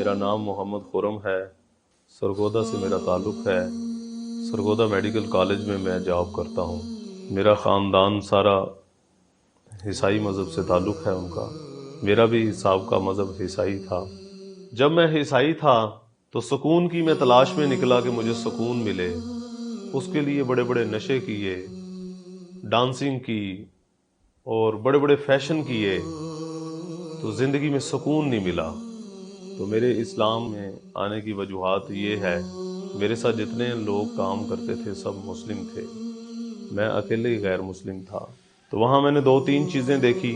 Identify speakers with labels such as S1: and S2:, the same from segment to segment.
S1: میرا نام محمد خرم ہے، سرگودا سے میرا تعلق ہے۔ سرگودا میڈیکل کالج میں میں جاب کرتا ہوں۔ میرا خاندان سارا عیسائی مذہب سے تعلق ہے ان کا۔ میرا بھی سابقہ مذہب عیسائی تھا۔ جب میں عیسائی تھا تو سکون کی میں تلاش میں نکلا کہ مجھے سکون ملے، اس کے لیے بڑے بڑے نشے کیے، ڈانسنگ کی اور بڑے بڑے فیشن کیے، تو زندگی میں سکون نہیں ملا۔ تو میرے اسلام میں آنے کی وجوہات یہ ہے، میرے ساتھ جتنے لوگ کام کرتے تھے سب مسلم تھے، میں اکیلے ہی غیر مسلم تھا۔ تو وہاں میں نے 2-3 چیزیں دیکھی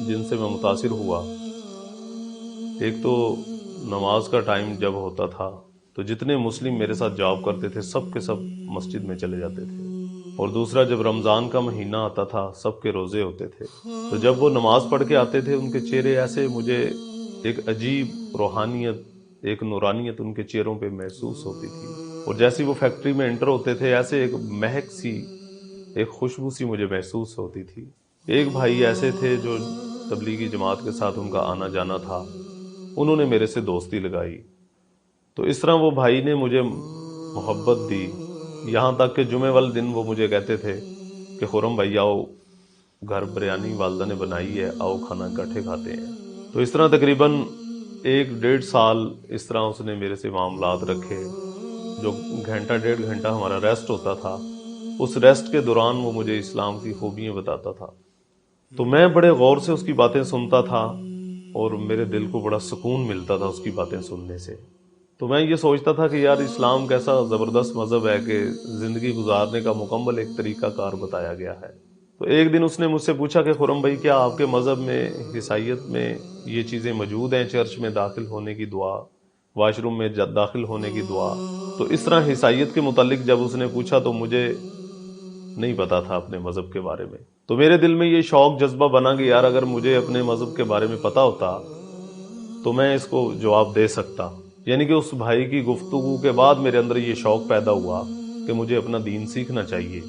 S1: جن سے میں متاثر ہوا۔ ایک تو نماز کا ٹائم جب ہوتا تھا تو جتنے مسلم میرے ساتھ جاب کرتے تھے سب کے سب مسجد میں چلے جاتے تھے، اور دوسرا جب رمضان کا مہینہ آتا تھا سب کے روزے ہوتے تھے، تو جب وہ نماز پڑھ کے آتے تھے ان کے چہرے ایسے، مجھے ایک عجیب روحانیت، ایک نورانیت ان کے چہروں پہ محسوس ہوتی تھی، اور جیسی وہ فیکٹری میں انٹر ہوتے تھے ایسے ایک مہک سی، ایک خوشبو سی مجھے محسوس ہوتی تھی۔ ایک بھائی ایسے تھے جو تبلیغی جماعت کے ساتھ ان کا آنا جانا تھا، انہوں نے میرے سے دوستی لگائی، تو اس طرح وہ بھائی نے مجھے محبت دی، یہاں تک کہ جمعے والے دن وہ مجھے کہتے تھے کہ خرم بھائی آؤ، گھر بریانی والدہ نے بنائی ہے، آؤ کھانا اکٹھے کھاتے ہیں۔ تو اس طرح تقریباً 1-1.5 سال اس طرح اس نے میرے سے معاملات رکھے۔ جو گھنٹہ 1.5 گھنٹہ ہمارا ریسٹ ہوتا تھا، اس ریسٹ کے دوران وہ مجھے اسلام کی خوبیاں بتاتا تھا، تو میں بڑے غور سے اس کی باتیں سنتا تھا اور میرے دل کو بڑا سکون ملتا تھا اس کی باتیں سننے سے۔ تو میں یہ سوچتا تھا کہ یار اسلام کیسا زبردست مذہب ہے کہ زندگی گزارنے کا مکمل ایک طریقہ کار بتایا گیا ہے۔ تو ایک دن اس نے مجھ سے پوچھا کہ خرم بھائی کیا آپ کے مذہب میں، عیسائیت میں یہ چیزیں موجود ہیں، چرچ میں داخل ہونے کی دعا، واش روم میں داخل ہونے کی دعا؟ تو اس طرح عیسائیت کے متعلق جب اس نے پوچھا تو مجھے نہیں پتا تھا اپنے مذہب کے بارے میں، تو میرے دل میں یہ شوق جذبہ بنا کہ یار اگر مجھے اپنے مذہب کے بارے میں پتا ہوتا تو میں اس کو جواب دے سکتا۔ یعنی کہ اس بھائی کی گفتگو کے بعد میرے اندر یہ شوق پیدا ہوا کہ مجھے اپنا دین سیکھنا چاہیے۔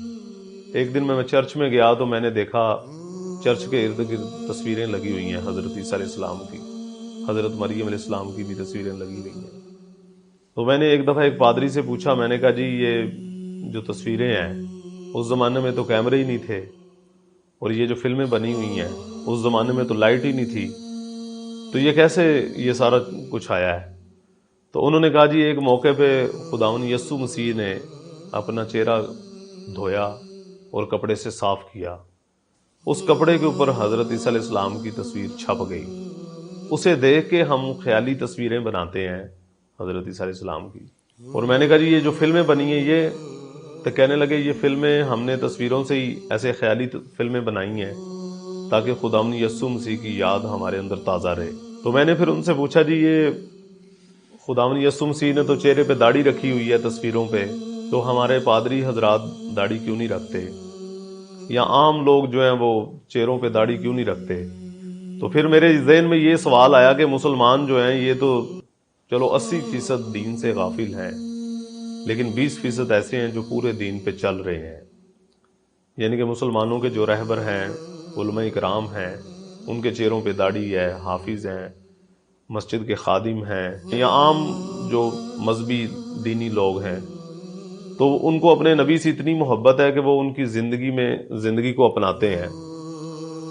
S1: ایک دن میں چرچ میں گیا تو میں نے دیکھا چرچ کے ارد گرد تصویریں لگی ہوئی ہیں حضرت عیسیٰ علیہ السلام کی، حضرت مریم علیہ السلام کی بھی تصویریں لگی ہوئی ہیں۔ تو میں نے ایک دفعہ ایک پادری سے پوچھا، میں نے کہا جی یہ جو تصویریں ہیں، اس زمانے میں تو کیمرے ہی نہیں تھے، اور یہ جو فلمیں بنی ہوئی ہیں اس زمانے میں تو لائٹ ہی نہیں تھی، تو یہ کیسے یہ سارا کچھ آیا ہے؟ تو انہوں نے کہا جی ایک موقع پہ خداوند یسوع مسیح نے اپنا چہرہ دھویا اور کپڑے سے صاف کیا، اس کپڑے کے اوپر حضرت عیسیٰ علیہ السلام کی تصویر چھپ گئی، اسے دیکھ کے ہم خیالی تصویریں بناتے ہیں حضرت عیسیٰ علیہ السلام کی۔ اور میں نے کہا جی یہ جو فلمیں بنی ہیں، یہ تو کہنے لگے یہ فلمیں ہم نے تصویروں سے ہی ایسے خیالی فلمیں بنائی ہیں تاکہ خداوند یسوع مسیح کی یاد ہمارے اندر تازہ رہے۔ تو میں نے پھر ان سے پوچھا جی یہ خداوند یسوع مسیح نے تو چہرے پہ داڑھی رکھی ہوئی ہے تصویروں پہ، تو ہمارے پادری حضرات داڑھی کیوں نہیں رکھتے، یا عام لوگ جو ہیں وہ چہروں پہ داڑھی کیوں نہیں رکھتے؟ تو پھر میرے ذہن میں یہ سوال آیا کہ مسلمان جو ہیں یہ تو چلو 80% دین سے غافل ہیں، لیکن 20% ایسے ہیں جو پورے دین پہ چل رہے ہیں۔ یعنی کہ مسلمانوں کے جو رہبر ہیں، علماء اکرام ہیں، ان کے چہروں پہ داڑھی ہے، حافظ ہیں، مسجد کے خادم ہیں، یا عام جو مذہبی دینی لوگ ہیں، تو ان کو اپنے نبی سے اتنی محبت ہے کہ وہ ان کی زندگی کو اپناتے ہیں۔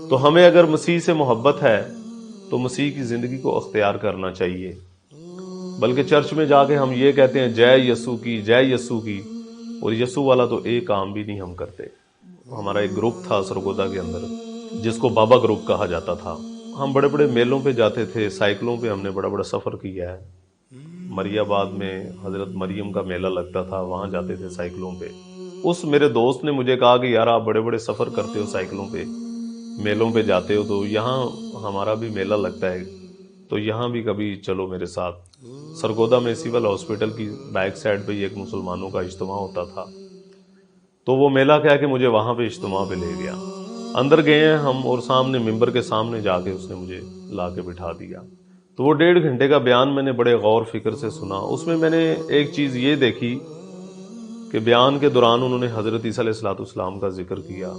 S1: تو ہمیں اگر مسیح سے محبت ہے تو مسیح کی زندگی کو اختیار کرنا چاہیے، بلکہ چرچ میں جا کے ہم یہ کہتے ہیں جے یسوع کی، جے یسوع کی، اور یسوع والا تو ایک کام بھی نہیں ہم کرتے۔ ہمارا ایک گروپ تھا سرگودا کے اندر جس کو بابا گروپ کہا جاتا تھا، ہم بڑے بڑے میلوں پہ جاتے تھے، سائیکلوں پہ ہم نے بڑا بڑا سفر کیا ہے۔ مری آباد میں حضرت مریم کا میلہ لگتا تھا، وہاں جاتے تھے سائیکلوں پہ۔ اس میرے دوست نے مجھے کہا کہ یار آپ بڑے بڑے سفر کرتے ہو سائیکلوں پہ، میلوں پہ جاتے ہو، تو یہاں ہمارا بھی میلہ لگتا ہے، تو یہاں بھی کبھی چلو میرے ساتھ۔ سرگودا میں سول ہاسپٹل کی بیک سائڈ پہ ایک مسلمانوں کا اجتماع ہوتا تھا، تو وہ میلہ کہہ کے مجھے وہاں پہ اجتماع پہ لے گیا۔ اندر گئے ہیں ہم، اور سامنے ممبر کے سامنے جا کے اس نے مجھے لا کے بٹھا دیا۔ تو وہ 1.5 گھنٹے کا بیان میں نے بڑے غور فکر سے سنا۔ اس میں نے ایک چیز یہ دیکھی کہ بیان کے دوران انہوں نے حضرت عیسیٰ علیہ السلام کا ذکر کیا،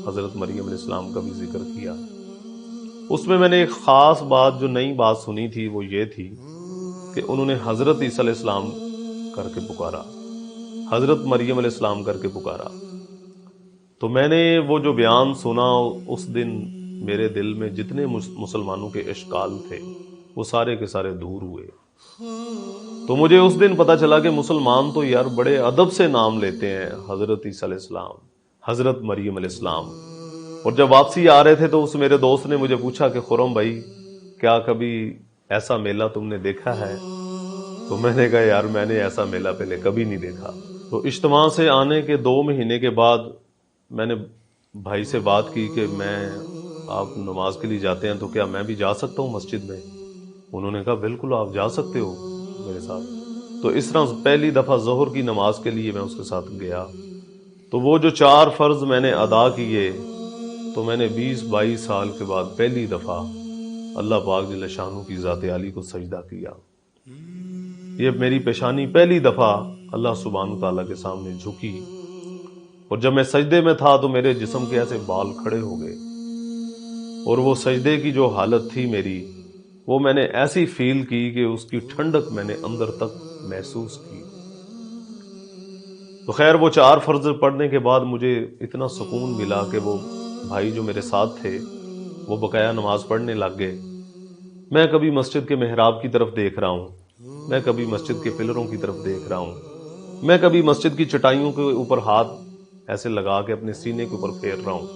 S1: حضرت مریم علیہ السلام کا بھی ذکر کیا۔ اس میں نے ایک خاص بات، جو نئی بات سنی تھی، وہ یہ تھی کہ کہ انہوں نے حضرت عیسیٰ علیہ السلام کر کے پکارا، حضرت مریم علیہ السلام کر کے پکارا۔ تو میں نے وہ جو بیان سنا، اس دن میرے دل میں جتنے مسلمانوں کے اشکال تھے وہ سارے کے سارے دور ہوئے۔ تو مجھے اس دن پتا چلا کہ مسلمان تو یار بڑے ادب سے نام لیتے ہیں، حضرت عیسیٰ علیہ السلام، حضرت مریم علیہ السلام۔ اور جب واپسی آ رہے تھے تو اس میرے دوست نے مجھے پوچھا کہ خرم بھائی، کیا کبھی ایسا میلہ تم نے دیکھا ہے؟ تو میں نے کہا یار میں نے ایسا میلہ پہلے کبھی نہیں دیکھا۔ تو اجتماع سے آنے کے 2 مہینے کے بعد میں نے بھائی سے بات کی کہ آپ نماز کے لیے جاتے ہیں تو کیا میں بھی جا سکتا ہوں مسجد میں؟ انہوں نے کہا بالکل آپ جا سکتے ہو میرے ساتھ۔ تو اس طرح پہلی دفعہ ظہر کی نماز کے لیے میں اس کے ساتھ گیا۔ تو وہ جو 4 فرض میں نے ادا کیے، تو میں نے 20-22 سال کے بعد پہلی دفعہ اللہ پاک جل شانہ کی ذات عالی کو سجدہ کیا۔ یہ میری پیشانی پہلی دفعہ اللہ سبحانہ تعالیٰ کے سامنے جھکی، اور جب میں سجدے میں تھا تو میرے جسم کے ایسے بال کھڑے ہو گئے، اور وہ سجدے کی جو حالت تھی میری، وہ میں نے ایسی فیل کی کہ اس کی ٹھنڈک میں نے اندر تک محسوس کی۔ تو خیر وہ 4 فرض پڑھنے کے بعد مجھے اتنا سکون ملا کہ وہ بھائی جو میرے ساتھ تھے وہ بقایا نماز پڑھنے لگ گئے۔ میں کبھی مسجد کے محراب کی طرف دیکھ رہا ہوں، میں کبھی مسجد کے پلروں کی طرف دیکھ رہا ہوں، میں کبھی مسجد کی چٹائیوں کے اوپر ہاتھ ایسے لگا کے اپنے سینے کے اوپر پھیر رہا ہوں۔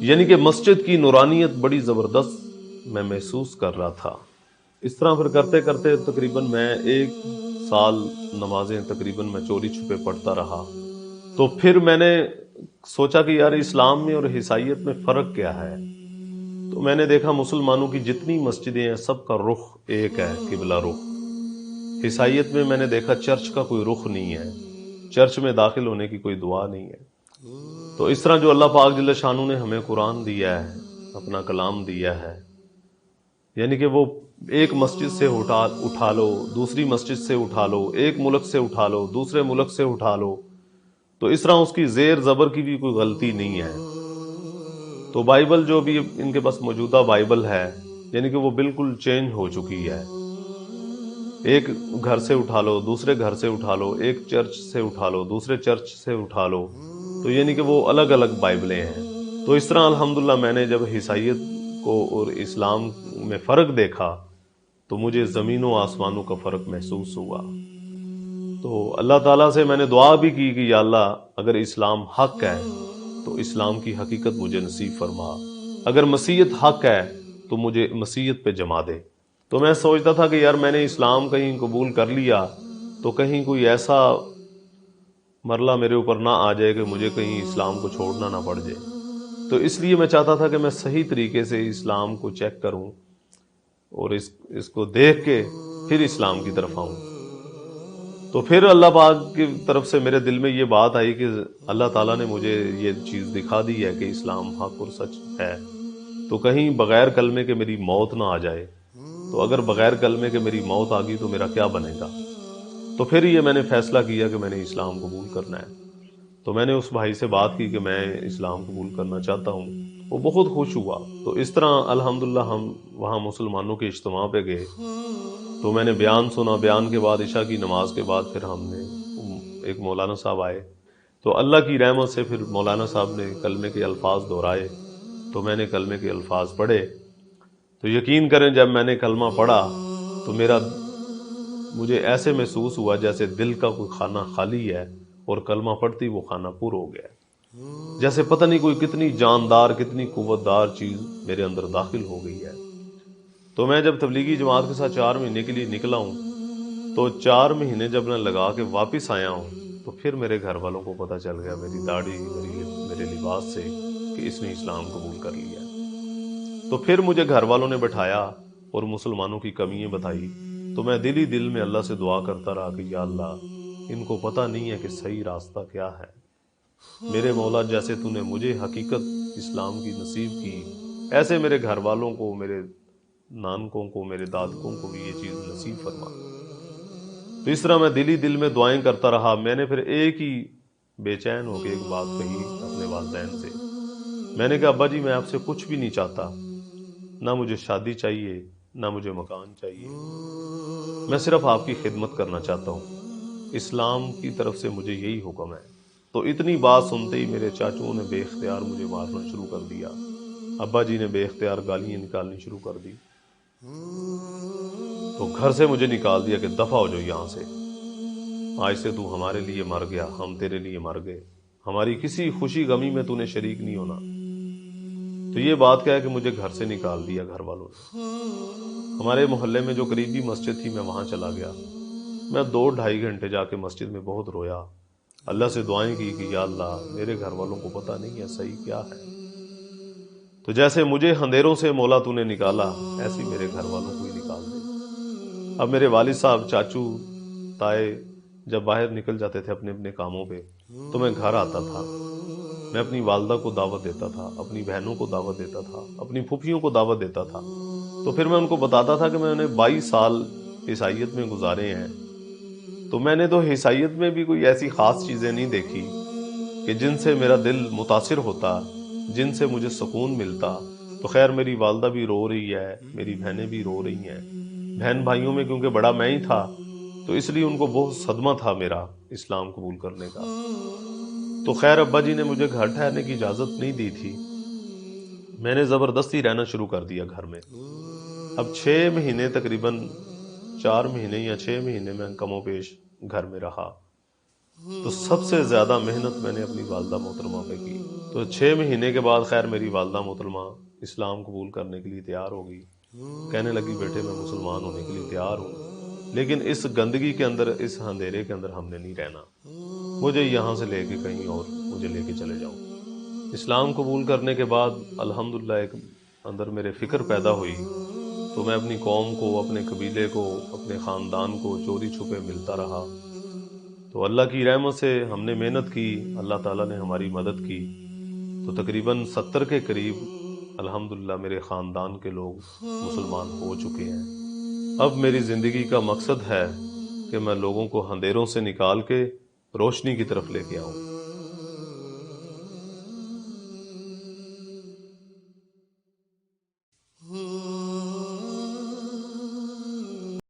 S1: یعنی کہ مسجد کی نورانیت بڑی زبردست میں محسوس کر رہا تھا۔ اس طرح پھر کرتے کرتے تقریباً میں 1 سال نمازیں تقریباً میں چوری چھپے پڑھتا رہا۔ تو پھر میں نے سوچا کہ یار اسلام میں اور عیسائیت میں فرق کیا ہے؟ تو میں نے دیکھا مسلمانوں کی جتنی مسجدیں ہیں سب کا رخ ایک ہے، قبلہ رخ۔ عیسائیت میں نے دیکھا چرچ کا کوئی رخ نہیں ہے، چرچ میں داخل ہونے کی کوئی دعا نہیں ہے۔ تو اس طرح جو اللہ پاک جل شانہ نے ہمیں قرآن دیا ہے، اپنا کلام دیا ہے، یعنی کہ وہ ایک مسجد سے اٹھا لو، دوسری مسجد سے اٹھا لو، ایک ملک سے اٹھا لو، دوسرے ملک سے اٹھا لو، تو اس طرح اس کی زیر زبر کی بھی کوئی غلطی نہیں ہے۔ تو بائبل جو بھی ان کے پاس موجودہ بائبل ہے، یعنی کہ وہ بالکل چینج ہو چکی ہے۔ ایک گھر سے اٹھا لو، دوسرے گھر سے اٹھا لو، ایک چرچ سے اٹھا لو، دوسرے چرچ سے اٹھا لو، تو یعنی کہ وہ الگ الگ بائبلیں ہیں۔ تو اس طرح الحمدللہ میں نے جب عیسائیت کو اور اسلام میں فرق دیکھا تو مجھے زمین و آسمانوں کا فرق محسوس ہوا۔ تو اللہ تعالیٰ سے میں نے دعا بھی کی کہ یا اللہ اگر اسلام حق ہے تو اسلام کی حقیقت مجھے نصیب فرما، اگر مسیحیت حق ہے تو مجھے مسیحیت پہ جما دے۔ تو میں سوچتا تھا کہ یار میں نے اسلام کہیں قبول کر لیا تو کہیں کوئی ایسا مرلہ میرے اوپر نہ آ جائے کہ مجھے کہیں اسلام کو چھوڑنا نہ پڑ جائے۔ تو اس لیے میں چاہتا تھا کہ میں صحیح طریقے سے اسلام کو چیک کروں اور اس کو دیکھ کے پھر اسلام کی طرف آؤں۔ تو پھر اللہ پاک کی طرف سے میرے دل میں یہ بات آئی کہ اللہ تعالیٰ نے مجھے یہ چیز دکھا دی ہے کہ اسلام حق اور سچ ہے، تو کہیں بغیر کلمے کے میری موت نہ آ جائے۔ تو اگر بغیر کلمے کے میری موت آ گئی تو میرا کیا بنے گا؟ تو پھر یہ میں نے فیصلہ کیا کہ میں نے اسلام قبول کرنا ہے۔ تو میں نے اس بھائی سے بات کی کہ میں اسلام قبول کرنا چاہتا ہوں، وہ بہت خوش ہوا۔ تو اس طرح الحمدللہ ہم وہاں مسلمانوں کے اجتماع پہ گئے، تو میں نے بیان سنا، بیان کے بعد عشاء کی نماز کے بعد پھر ہم نے ایک مولانا صاحب آئے، تو اللہ کی رحمت سے پھر مولانا صاحب نے کلمے کے الفاظ دہرائے، تو میں نے کلمے کے الفاظ پڑھے۔ تو یقین کریں جب میں نے کلمہ پڑھا تو مجھے ایسے محسوس ہوا جیسے دل کا کوئی خانہ خالی ہے اور کلمہ پڑھتی وہ خانہ پر ہو گیا، جیسے پتہ نہیں کوئی کتنی جاندار کتنی قوتدار چیز میرے اندر داخل ہو گئی ہے۔ تو میں جب تبلیغی جماعت کے ساتھ 4 مہینے کے لیے نکلا ہوں، تو 4 مہینے جب میں لگا کے واپس آیا ہوں تو پھر میرے گھر والوں کو پتہ چل گیا، میری داڑھی میرے لباس سے، کہ اس نے اسلام قبول کر لیا۔ تو پھر مجھے گھر والوں نے بٹھایا اور مسلمانوں کی کمیاں بتائی، تو میں دل ہی دل میں اللہ سے دعا کرتا رہا کہ یا اللہ ان کو پتہ نہیں ہے کہ صحیح راستہ کیا ہے، میرے مولا جیسے تو نے مجھے حقیقت اسلام کی نصیب کی، ایسے میرے گھر والوں کو، میرے نانکوں کو، میرے دادکوں کو بھی یہ چیز نصیب فرما۔ تو اس طرح میں دل ہی دل میں دعائیں کرتا رہا۔ میں نے پھر ایک ہی بے چین ہو کے ایک بات کہی اپنے والدین سے، میں نے کہا ابا جی میں آپ سے کچھ بھی نہیں چاہتا، نہ مجھے شادی چاہیے، نہ مجھے مکان چاہیے، میں صرف آپ کی خدمت کرنا چاہتا ہوں، اسلام کی طرف سے مجھے یہی حکم ہے۔ تو اتنی بات سنتے ہی میرے چاچوں نے بے اختیار مجھے مارنا شروع کر دیا، ابا جی نے بے اختیار گالیاں نکالنی شروع کر دی، تو گھر سے مجھے نکال دیا کہ دفع ہو جاؤ یہاں سے، آج سے تو ہمارے لیے مر گیا، ہم تیرے لیے مر گئے، ہماری کسی خوشی غمی میں تو نے شریک نہیں ہونا۔ تو یہ بات کہہ کہ مجھے گھر سے نکال دیا گھر والوں نے۔ ہمارے محلے میں جو قریبی مسجد تھی میں وہاں چلا گیا، میں 2-2.5 گھنٹے جا کے مسجد میں بہت رویا، اللہ سے دعائیں کی کہ یا اللہ میرے گھر والوں کو پتہ نہیں ہے صحیح کیا ہے، تو جیسے مجھے اندھیروں سے مولا تو نے نکالا، ایسے میرے گھر والوں کو ہی نکال دے۔ اب میرے والد صاحب، چاچو، تائے جب باہر نکل جاتے تھے اپنے اپنے کاموں پہ تو میں گھر آتا تھا، میں اپنی والدہ کو دعوت دیتا تھا، اپنی بہنوں کو دعوت دیتا تھا، اپنی پھوپھیوں کو دعوت دیتا تھا، تو پھر میں ان کو بتاتا تھا کہ میں نے 22 سال عیسائیت میں گزارے ہیں، تو میں نے تو عیسائیت میں بھی کوئی ایسی خاص چیزیں نہیں دیکھی کہ جن سے میرا دل متاثر ہوتا، جن سے مجھے سکون ملتا۔ تو خیر میری والدہ بھی رو رہی ہے، میری بہنیں بھی رو رہی ہیں، بہن بھائیوں میں کیونکہ بڑا میں ہی تھا تو اس لیے ان کو بہت صدمہ تھا میرا اسلام قبول کرنے کا۔ تو خیر ابا جی نے مجھے گھر ٹھہرنے کی اجازت نہیں دی تھی، میں نے زبردستی رہنا شروع کر دیا گھر میں۔ اب 6 مہینے تقریباً 4 مہینے یا 6 مہینے میں کم و بیش گھر میں رہا، تو سب سے زیادہ محنت میں نے اپنی والدہ محترمہ پہ کی۔ تو 6 مہینے کے بعد خیر میری والدہ محترمہ اسلام قبول کرنے کے لیے تیار ہو گئی، کہنے لگی بیٹے میں مسلمان ہونے کے لیے تیار ہوں، لیکن اس گندگی کے اندر، اس اندھیرے کے اندر ہم نے نہیں رہنا، مجھے یہاں سے لے کے کہیں اور مجھے لے کے چلے جاؤ۔ اسلام قبول کرنے کے بعد الحمدللہ ایک اندر میرے فکر پیدا ہوئی، تو میں اپنی قوم کو، اپنے قبیلے کو، اپنے خاندان کو چوری چھپے ملتا رہا۔ تو اللہ کی رحمت سے ہم نے محنت کی، اللہ تعالیٰ نے ہماری مدد کی، تو تقریباً 70 کے قریب الحمدللہ میرے خاندان کے لوگ مسلمان ہو چکے ہیں۔ اب میری زندگی کا مقصد ہے کہ میں لوگوں کو اندھیروں سے نکال کے روشنی کی طرف لے کے آؤں۔